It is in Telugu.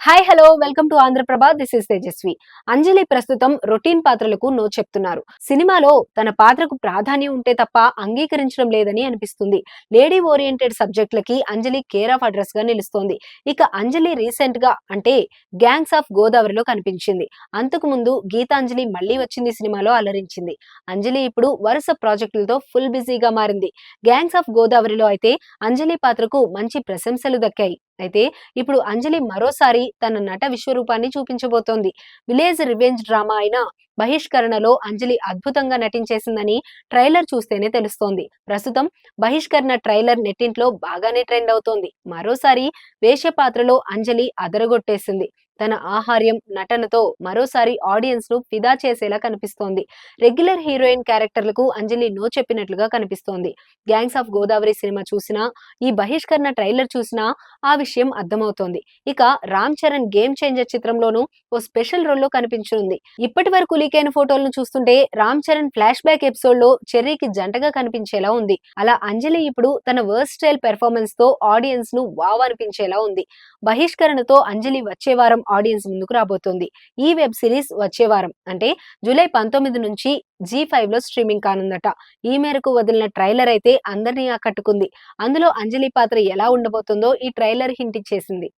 Hi hello welcome to Andhraprabha. This is Tejaswi. Anjali ప్రస్తుతం రొటీన్ పాత్రలకు నో చెప్తున్నారు. సినిమాలో తన పాత్రకు ప్రాధాన్యం ఉంటే తప్ప అంగీకరించడం లేదని అనిపిస్తుంది. లేడీ ఓరియంటెడ్ సబ్జెక్టులకి అంజలి కేర్ ఆఫ్ అడ్రస్ గా నిలుస్తోంది. ఇక అంజలి రీసెంట్ గా అంటే గ్యాంగ్స్ ఆఫ్ గోదావరిలో కనిపించింది. అంతకు ముందు గీతాంజలి మళ్ళీ వచ్చింది సినిమాలో అలరించింది. అంజలి ఇప్పుడు వరుస ప్రాజెక్టులతో ఫుల్ బిజీగా మారింది. గ్యాంగ్స్ ఆఫ్ గోదావరిలో అయితే అంజలి పాత్రకు మంచి ప్రశంసలు దక్కాయి. అయితే ఇప్పుడు అంజలి మరోసారి తన నట విశ్వరూపాన్ని చూపించబోతోంది. విలేజ్ రివెంజ్ డ్రామా అయిన బహిష్కరణలో అంజలి అద్భుతంగా నటించేసిందని ట్రైలర్ చూస్తేనే తెలుస్తోంది. ప్రస్తుతం బహిష్కరణ ట్రైలర్ నెట్టింట్లో బాగానే ట్రెండ్ అవుతోంది. మరోసారి వేష పాత్రలో అంజలి అదరగొట్టేసింది. తన ఆహార్యం, నటనతో మరోసారి ఆడియన్స్ ను ఫిదా చేసేలా కనిపిస్తోంది. రెగ్యులర్ హీరోయిన్ క్యారెక్టర్లకు అంజలి నో చెప్పినట్లుగా కనిపిస్తోంది. గ్యాంగ్స్ ఆఫ్ గోదావరి సినిమా చూసినా, ఈ బహిష్కరణ ట్రైలర్ చూసినా ఆ విషయం అర్థమవుతోంది. ఇక రామ్ చరణ్ గేమ్ చేంజర్ చిత్రంలోనూ ఓ స్పెషల్ రోల్ లో కనిపించనుంది. ఇప్పటి వరకు లీక్ అయిన ఫోటోలను చూస్తుంటే Ram Charan flash back episode లో చెర్రీకి జంటగా కనిపించేలా ఉంది. అలా అంజలి ఇప్పుడు తన వర్స్టైల్ పెర్ఫార్మెన్స్ తో ఆడియన్స్ ను వావ్ అనిపించేలా ఉంది. బహిష్కరణతో అంజలి వచ్చే వారం ఆడియన్స్ ముందుకు రాబోతోంది. ఈ వెబ్ సిరీస్ వచ్చే వారం అంటే జూలై 19 నుంచి G5 లో స్ట్రీమింగ్ కానుందట. ఈ మేరకు వదిలిన ట్రైలర్ అయితే అందరినీ ఆకట్టుకుంది. అందులో అంజలి పాత్ర ఎలా ఉండబోతుందో ఈ ట్రైలర్ హింట్ ఇచ్చేసింది.